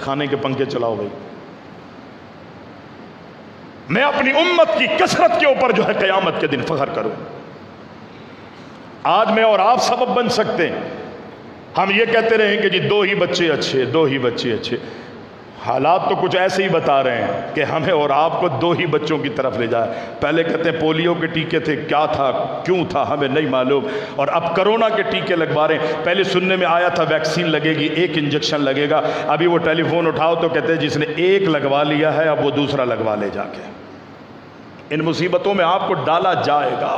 خانے کے پنکھے چلاؤ بھائی، میں اپنی امت کی کثرت کے اوپر جو ہے قیامت کے دن فخر کروں۔ آج میں اور آپ سبب بن سکتے ہیں، ہم یہ کہتے رہیں کہ جی 2 ہی بچے اچھے، 2 ہی بچے اچھے، حالات تو کچھ ایسے ہی بتا رہے ہیں کہ ہمیں اور آپ کو 2 ہی بچوں کی طرف لے جائے۔ پہلے کہتے ہیں پولیو کے ٹیکے تھے، کیا تھا کیوں تھا ہمیں نہیں معلوم، اور اب کرونا کے ٹیکے لگوا رہے ہیں۔ پہلے سننے میں آیا تھا ویکسین لگے گی، 1 انجیکشن لگے گا، ابھی وہ ٹیلی فون اٹھاؤ تو کہتے ہیں جس نے 1 لگوا لیا ہے اب وہ دوسرا لگوا لے جا کے۔ ان مصیبتوں میں آپ کو ڈالا جائے گا،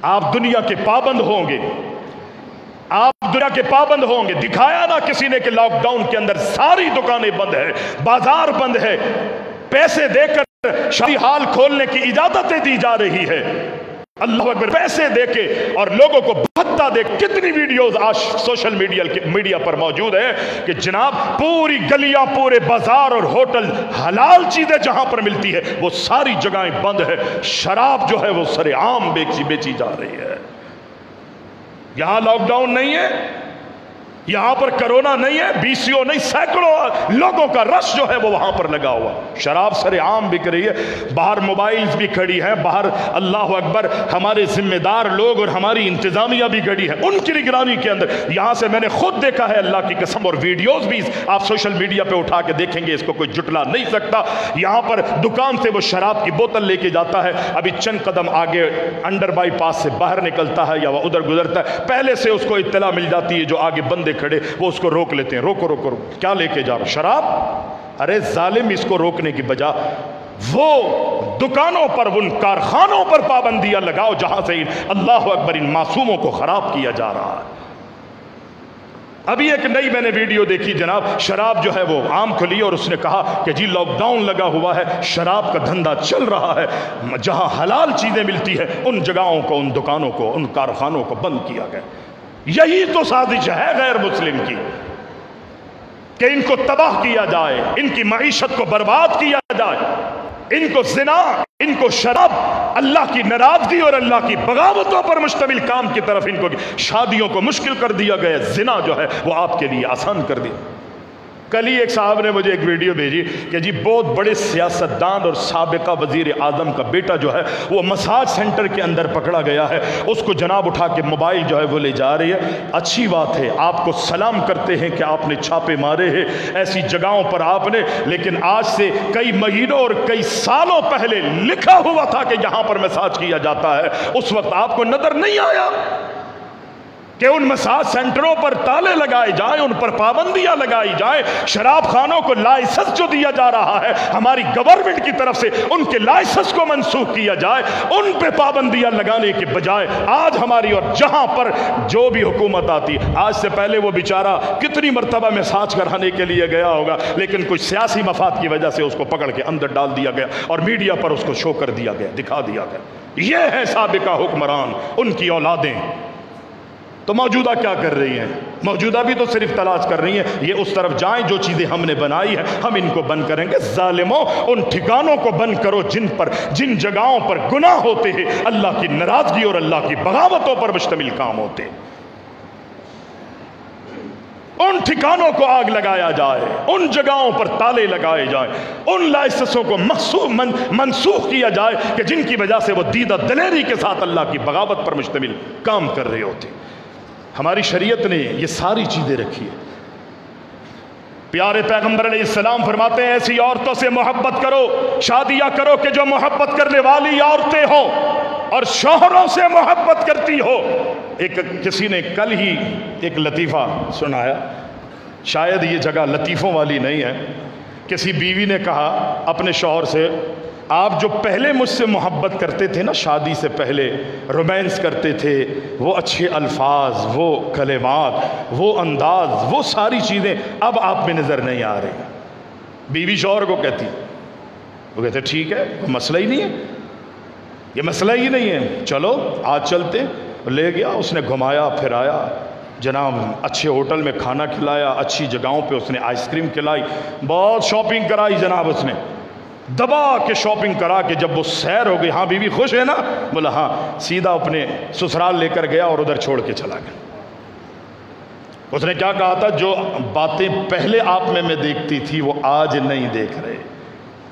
آپ دنیا کے پابند ہوں گے، آپ دنیا کے پابند ہوں گے۔ دکھایا نہ کسی نے کہ لاک ڈاؤن کے اندر ساری دکانیں بند ہے، بازار بند ہے، پیسے دے کر شادی ہال کھولنے کی اجازتیں دی جا رہی ہے، اللہ اکبر، پیسے دے کے اور لوگوں کو بھتہ دے۔ کتنی ویڈیوز آج سوشل میڈیا پر موجود ہے کہ جناب پوری گلیاں، پورے بازار اور ہوٹل، حلال چیزیں جہاں پر ملتی ہے وہ ساری جگہیں بند ہے، شراب جو ہے وہ سر عام بیچی جا رہی ہے۔ یہاں لاک ڈاؤن نہیں ہے، یہاں پر کرونا نہیں ہے، BCO نہیں، سینکڑوں لوگوں کا رش جو ہے وہ وہاں پر لگا ہوا، شراب سر عام بک رہی ہے، باہر موبائلز بھی کھڑی ہیں، باہر اللہ اکبر ہمارے ذمہ دار لوگ اور ہماری انتظامیہ بھی کھڑی ہے ان کی نگرانی کے اندر۔ یہاں سے میں نے خود دیکھا ہے اللہ کی قسم، اور ویڈیوز بھی آپ سوشل میڈیا پہ اٹھا کے دیکھیں گے، اس کو کوئی جھٹلا نہیں سکتا۔ یہاں پر دکان سے وہ شراب کی بوتل لے کے جاتا ہے، ابھی چند قدم آگے انڈر بائی پاس سے باہر نکلتا ہے یا وہ ادھر گزرتا ہے، پہلے سے اس کو اطلاع مل جاتی ہے، جو آگے بندے کھڑے وہ اس کو روک لیتے ہیں، روکو روکو روکو، کیا لے کے جا رہا؟ شراب؟ ارے ظالم، اس کو روکنے کی بجا وہ دکانوں پر، ان کارخانوں پر پابندیاں لگاؤ جہاں سے اللہ اکبر ان معصوموں کو خراب کیا جا رہا ہے۔ ابھی ایک نئی میں نے ویڈیو دیکھی جناب، شراب جو ہے وہ عام کھلی اور اس نے کہا کہ جی لاک ڈاؤن لگا ہوا ہے، شراب کا دھندا چل رہا ہے، جہاں حلال چیزیں ملتی ہے ان جگہوں کو، ان دکانوں کو، ان کارخانوں کو بند کیا گیا۔ یہی تو سازش ہے غیر مسلم کی کہ ان کو تباہ کیا جائے، ان کی معیشت کو برباد کیا جائے، ان کو زنا، ان کو شراب، اللہ کی ناراضگی اور اللہ کی بغاوتوں پر مشتمل کام کی طرف ان کو، شادیوں کو مشکل کر دیا گیا، زنا جو ہے وہ آپ کے لیے آسان کر دیا۔ کل ہی ایک صاحب نے مجھے ایک ویڈیو بھیجی کہ جی بہت بڑے سیاستدان اور سابقہ وزیر اعظم کا بیٹا جو ہے وہ مساج سینٹر کے اندر پکڑا گیا ہے، اس کو جناب اٹھا کے موبائل جو ہے وہ لے جا رہی ہے۔ اچھی بات ہے، آپ کو سلام کرتے ہیں کہ آپ نے چھاپے مارے ہیں ایسی جگہوں پر آپ نے، لیکن آج سے کئی مہینوں اور کئی سالوں پہلے لکھا ہوا تھا کہ یہاں پر مساج کیا جاتا ہے، اس وقت آپ کو نظر نہیں آیا کہ ان مساج سینٹروں پر تالے لگائے جائیں، ان پر پابندیاں لگائی جائیں، شراب خانوں کو لائسنس جو دیا جا رہا ہے ہماری گورنمنٹ کی طرف سے ان کے لائسنس کو منسوخ کیا جائے، ان پہ پابندیاں لگانے کے بجائے آج ہماری اور جہاں پر جو بھی حکومت آتی، آج سے پہلے وہ بیچارہ کتنی مرتبہ مساج کرانے کے لیے گیا ہوگا، لیکن کچھ سیاسی مفاد کی وجہ سے اس کو پکڑ کے اندر ڈال دیا گیا اور میڈیا پر اس کو شو کر دیا گیا، دکھا دیا گیا۔ یہ ہے سابقہ حکمران، ان کی اولادیں۔ تو موجودہ کیا کر رہی ہیں؟ موجودہ بھی تو صرف تلاش کر رہی ہیں یہ اس طرف جائیں جو چیزیں ہم نے بنائی ہیں ہم ان کو بند کریں گے۔ ظالموں ان ٹھکانوں کو بند کرو جن جگہوں پر گناہ ہوتے ہیں، اللہ کی ناراضگی اور اللہ کی بغاوتوں پر مشتمل کام ہوتے ہیں، ان ٹھکانوں کو آگ لگایا جائے، ان جگہوں پر تالے لگائے جائیں، ان لائسنسوں کو منسوخ کیا جائے کہ جن کی وجہ سے وہ دیدہ دلیری کے ساتھ اللہ کی بغاوت پر مشتمل کام کر رہے ہوتے ہیں۔ ہماری شریعت نے یہ ساری چیزیں رکھی ہیں۔ پیارے پیغمبر علیہ السلام فرماتے ہیں ایسی عورتوں سے محبت کرو، شادیاں کرو کہ جو محبت کرنے والی عورتیں ہوں اور شوہروں سے محبت کرتی ہو۔ کسی نے کل ہی ایک لطیفہ سنایا، شاید یہ جگہ لطیفوں والی نہیں ہے۔ کسی بیوی نے کہا اپنے شوہر سے، آپ جو پہلے مجھ سے محبت کرتے تھے نا، شادی سے پہلے رومانس کرتے تھے، وہ اچھے الفاظ، وہ کلمات، وہ انداز، وہ ساری چیزیں اب آپ میں نظر نہیں آ رہی۔ بیوی شوہر کو کہتی، وہ کہتے ٹھیک ہے کوئی مسئلہ ہی نہیں ہے، یہ مسئلہ ہی نہیں ہے، چلو آج چلتے۔ لے گیا، اس نے گھمایا پھرایا، جناب اچھے ہوٹل میں کھانا کھلایا، اچھی جگہوں پہ اس نے آئس کریم کھلائی، بہت شاپنگ کرائی جناب، اس نے دبا کے شاپنگ کرا کے جب وہ سیر ہو گئی، ہاں بیوی خوش ہے نا؟ بولا ہاں، سیدھا اپنے سسرال لے کر گیا اور ادھر چھوڑ کے چلا گیا۔ اس نے کیا کہا تھا؟ جو باتیں پہلے آپ میں دیکھتی تھی وہ آج نہیں دیکھ رہے،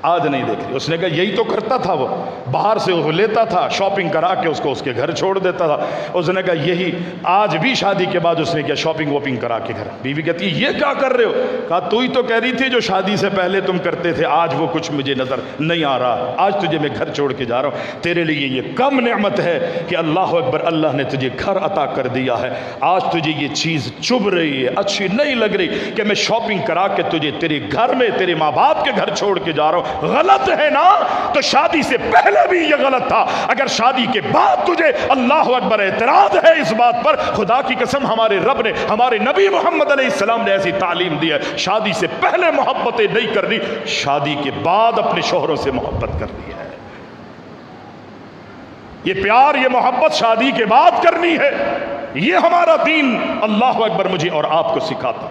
آج نہیں دیکھ رہی۔ اس نے کہا یہی تو کرتا تھا، وہ باہر سے وہ لیتا تھا، شاپنگ کرا کے اس کو اس کے گھر چھوڑ دیتا تھا۔ اس نے کہا یہی آج بھی شادی کے بعد اس نے کیا شاپنگ واپنگ کرا کے گھر۔ بیوی کہتی ہے یہ کیا کر رہے ہو؟ کہا تو ہی تو کہہ رہی تھی جو شادی سے پہلے تم کرتے تھے، آج وہ کچھ مجھے نظر نہیں آ رہا، آج تجھے میں گھر چھوڑ کے جا رہا ہوں۔ تیرے لیے یہ کم نعمت ہے کہ اللہ اکبر، اللہ نے تجھے گھر عطا کر دیا ہے، آج تجھے یہ چیز چبھ رہی ہے، اچھی نہیں لگ رہی کہ میں شاپنگ کرا کے تجھے تیرے گھر میں تیرے ماں باپ کے گھر چھوڑ کے جا رہا ہوں۔ غلط ہے نا؟ تو شادی سے پہلے بھی یہ غلط تھا، اگر شادی کے بعد تجھے اللہ اکبر اعتراض ہے اس بات پر، خدا کی قسم ہمارے رب نے، ہمارے نبی محمد علیہ السلام نے ایسی تعلیم دی ہے، شادی سے پہلے محبتیں نہیں کرنی، شادی کے بعد اپنے شوہروں سے محبت کرنی ہے۔ یہ پیار، یہ محبت شادی کے بعد کرنی ہے، یہ ہمارا دین اللہ اکبر مجھے اور آپ کو سکھاتا۔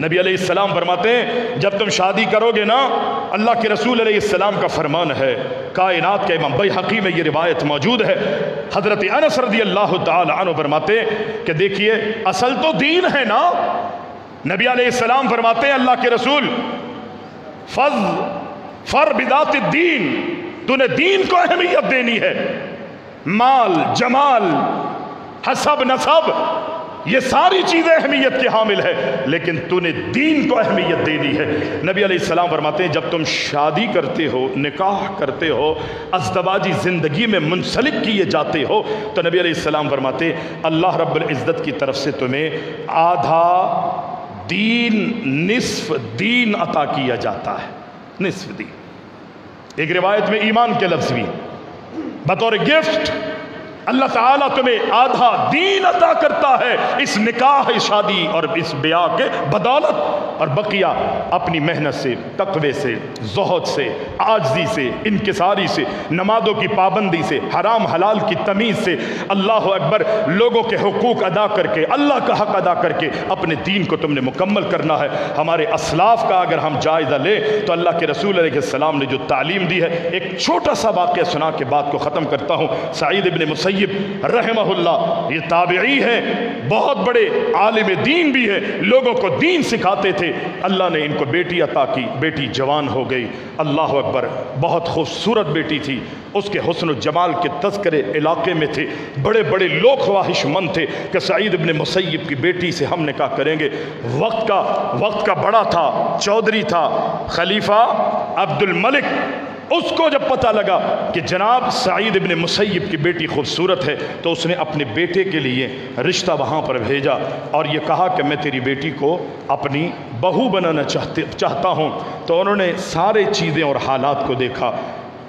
نبی علیہ السلام فرماتے ہیں جب تم شادی کرو گے نا، اللہ کے رسول علیہ السلام کا فرمان ہے، کائنات کے امام بیہقی میں یہ روایت موجود ہے، حضرت انس رضی اللہ تعالی عنہ فرماتے ہیں کہ دیکھیے اصل تو دین ہے نا۔ نبی علیہ السلام فرماتے ہیں اللہ کے رسول، فر بذات الدین، تو نے دین کو اہمیت دینی ہے، مال، جمال، حسب، نسب، یہ ساری چیزیں اہمیت کے حامل ہے، لیکن تو نے دین کو اہمیت دینی ہے۔ نبی علیہ السلام فرماتے ہیں جب تم شادی کرتے ہو، نکاح کرتے ہو، ازدواجی زندگی میں منسلک کیے جاتے ہو، تو نبی علیہ السلام فرماتے ہیں اللہ رب العزت کی طرف سے تمہیں آدھا دین، نصف دین عطا کیا جاتا ہے، نصف دین۔ ایک روایت میں ایمان کے لفظ بھی، بطور گفٹ اللہ تعالیٰ تمہیں آدھا دین عطا کرتا ہے اس نکاح، شادی اور اس بیاہ کے بدولت، اور بقیہ اپنی محنت سے، تقوی سے، زہد سے، عاجزی سے، انکساری سے، نمازوں کی پابندی سے، حرام حلال کی تمیز سے، اللہ اکبر، لوگوں کے حقوق ادا کر کے، اللہ کا حق ادا کر کے اپنے دین کو تم نے مکمل کرنا ہے۔ ہمارے اسلاف کا اگر ہم جائزہ لیں تو اللہ کے رسول علیہ السلام نے جو تعلیم دی ہے، ایک چھوٹا سا واقعہ سنا کے بات کو ختم کرتا ہوں۔ سعید ابن مسیب رحمہ اللہ، یہ تابعی ہے، بہت بڑے عالم دین بھی ہے، لوگوں کو دین سکھاتے تھے۔ اللہ نے ان کو بیٹی عطا کی، بیٹی جوان ہو گئی، اللہ اکبر، بہت خوبصورت بیٹی تھی، اس کے حسن و جمال کے تذکرے علاقے میں تھے، بڑے بڑے لوگ خواہش مند تھے کہ سعید ابن مسیب کی بیٹی سے ہم نکاح کریں گے۔ وقت کا بڑا تھا، چودھری تھا، خلیفہ عبد الملک، اس کو جب پتہ لگا کہ جناب سعید ابن مسیب کی بیٹی خوبصورت ہے تو اس نے اپنے بیٹے کے لیے رشتہ وہاں پر بھیجا اور یہ کہا کہ میں تیری بیٹی کو اپنی بہو بنانا چاہتا ہوں۔ تو انہوں نے سارے چیزیں اور حالات کو دیکھا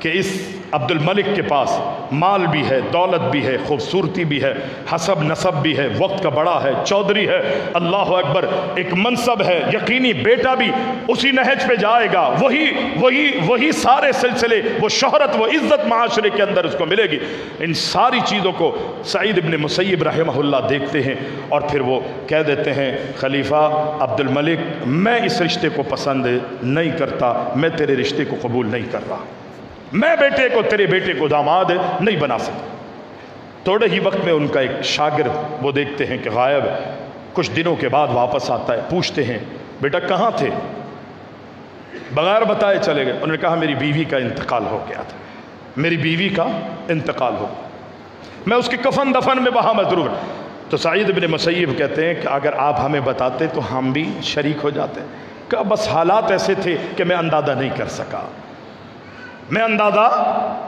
کہ اس عبد الملک کے پاس مال بھی ہے، دولت بھی ہے، خوبصورتی بھی ہے، حسب نسب بھی ہے، وقت کا بڑا ہے، چودھری ہے، اللہ اکبر، ایک منصب ہے، یقینی بیٹا بھی اسی نہج پہ جائے گا، وہی سارے سلسلے، وہ شہرت، وہ عزت معاشرے کے اندر اس کو ملے گی۔ ان ساری چیزوں کو سعید ابن مسیب رحمہ اللہ دیکھتے ہیں اور پھر وہ کہہ دیتے ہیں خلیفہ عبد الملک، میں اس رشتے کو پسند نہیں کرتا، میں تیرے رشتے کو قبول نہیں کر رہا، میں بیٹے کو، تیرے بیٹے کو داماد نہیں بنا سکتا۔ تھوڑے ہی وقت میں ان کا ایک شاگرد وہ دیکھتے ہیں کہ غائب ہے، کچھ دنوں کے بعد واپس آتا ہے، پوچھتے ہیں بیٹا کہاں تھے؟ بغیر بتائے چلے گئے۔ انہوں نے کہا میری بیوی کا انتقال ہو گیا تھا، میری بیوی کا انتقال ہو گیا، میں اس کی کفن دفن میں وہاں مضرور۔ تو سعید بن مسیب کہتے ہیں کہ اگر آپ ہمیں بتاتے تو ہم بھی شریک ہو جاتے، کہ بس حالات ایسے تھے کہ میں اندازہ نہیں کر سکا، میں اندازہ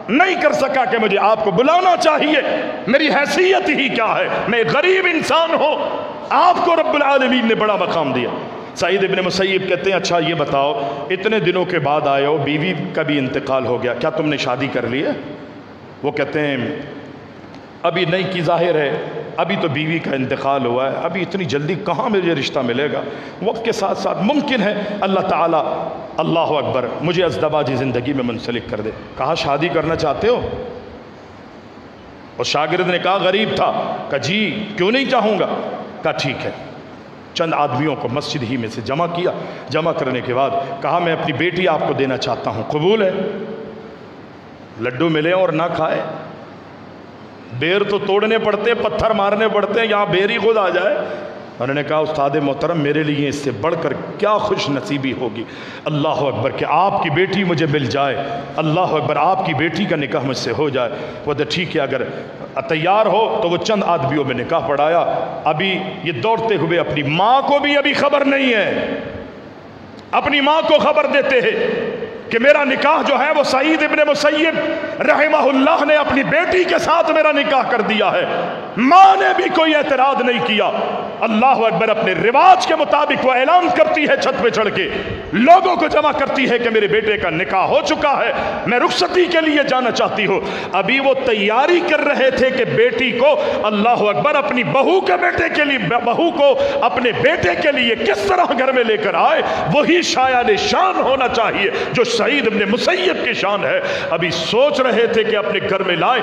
نہیں کر سکا کہ مجھے آپ کو بلانا چاہیے، میری حیثیت ہی کیا ہے، میں غریب انسان ہوں، آپ کو رب العالمین نے بڑا مقام دیا۔ سعید ابن مسیب کہتے ہیں اچھا یہ بتاؤ، اتنے دنوں کے بعد آئے ہو، بیوی کا بھی انتقال ہو گیا، کیا تم نے شادی کر لی ہے؟ وہ کہتے ہیں ابھی نہیں کی، ظاہر ہے ابھی تو بیوی کا انتقال ہوا ہے، ابھی اتنی جلدی کہاں مجھے رشتہ ملے گا، وقت کے ساتھ ساتھ ممکن ہے اللہ تعالیٰ، اللہ اکبر، مجھے ازدواجی زندگی میں منسلک کر دے۔ کہا شادی کرنا چاہتے ہو؟ اور شاگرد نے کہا غریب تھا، کہا جی کیوں نہیں چاہوں گا۔ کہا ٹھیک ہے، چند آدمیوں کو مسجد ہی میں سے جمع کیا، جمع کرنے کے بعد کہا میں اپنی بیٹی آپ کو دینا چاہتا ہوں، قبول ہے؟ لڈو ملے اور نہ کھائے، بیر تو توڑنے پڑتے، پتھر مارنے پڑتے ہیں، یہاں بیر ہی خود آ جائے۔ انہوں نے کہا استاد محترم میرے لیے اس سے بڑھ کر کیا خوش نصیبی ہوگی، اللہ اکبر، کہ آپ کی بیٹی مجھے مل جائے، اللہ اکبر، آپ کی بیٹی کا نکاح مجھ سے ہو جائے۔ وہ تو ٹھیک ہے اگر تیار ہو تو وہ چند آدمیوں میں نکاح پڑھایا۔ ابھی یہ دوڑتے ہوئے اپنی ماں کو بھی ابھی خبر نہیں ہے، اپنی ماں کو خبر دیتے ہیں کہ میرا نکاح جو ہے وہ سعید ابن مسیب رحمہ اللہ نے اپنی بیٹی کے ساتھ میرا نکاح کر دیا ہے۔ ماں نے بھی کوئی اعتراض نہیں کیا، اللہ اکبر، اپنے رواج کے مطابق وہ اعلان کرتی ہے، چھت پہ چڑھ کے لوگوں کو جمع کرتی ہے کہ میرے بیٹے کا نکاح ہو چکا ہے، میں رخصتی کے لیے جانا چاہتی ہوں۔ ابھی وہ تیاری کر رہے تھے کہ بیٹی کو، اللہ اکبر، اپنی بہو کے بیٹے کے لیے، بہو کو اپنے بیٹے کے لیے کس طرح گھر میں لے کر آئے، وہی شایان شان ہونا چاہیے جو سعید ابن مسیب کی شان ہے۔ ابھی سوچ رہے تھے کہ اپنے گھر میں لائے۔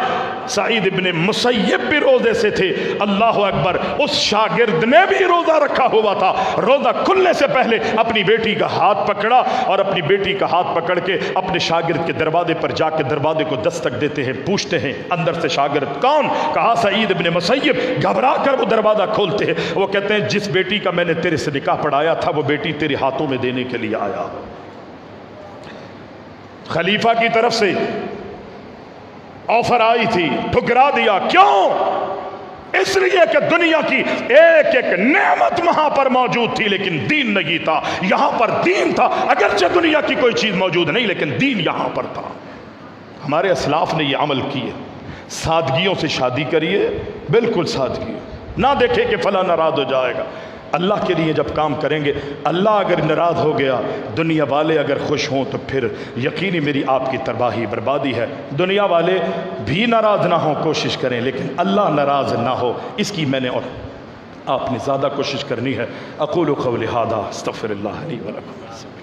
سعید ابن مسیب بھی روزے سے تھے، اللہ اکبر، اس شاگرد نے بھی روزہ رکھا ہوا تھا۔ روزہ کھلنے سے پہلے اپنی بیٹی کا ہاتھ پکڑا اور اپنی بیٹی کا ہاتھ پکڑ کے اپنے شاگرد کے دروازے پر جا کے دروازے کو دستک دیتے ہیں، پوچھتے ہیں اندر سے شاگرد کون؟ کہا سعید ابن مسیب۔ گھبرا کر وہ دروازہ کھولتے ہیں، وہ کہتے ہیں جس بیٹی کا میں نے تیرے سے نکاح پڑھایا تھا وہ بیٹی تیرے ہاتھوں میں دینے کے لیے آیا۔ خلیفہ کی طرف سے آفر آئی تھی، ٹھکرا دیا۔ کیوں؟ اس لیے کہ دنیا کی ایک ایک نعمت وہاں پر موجود تھی لیکن دین نہیں تھا۔ یہاں پر دین تھا، اگرچہ دنیا کی کوئی چیز موجود نہیں لیکن دین یہاں پر تھا۔ ہمارے اسلاف نے یہ عمل کیے، سادگیوں سے شادی کریے، بالکل سادگی، نہ دیکھے کہ فلاں ناراض ہو جائے گا۔ اللہ کے لیے جب کام کریں گے، اللہ اگر ناراض ہو گیا، دنیا والے اگر خوش ہوں تو پھر یقینی میری آپ کی تباہی بربادی ہے۔ دنیا والے بھی ناراض نہ ہوں، کوشش کریں، لیکن اللہ ناراض نہ ہو، اس کی میں نے اور آپ نے زیادہ کوشش کرنی ہے۔ اقول قولی ھذا استغفر اللہ لی ولکم۔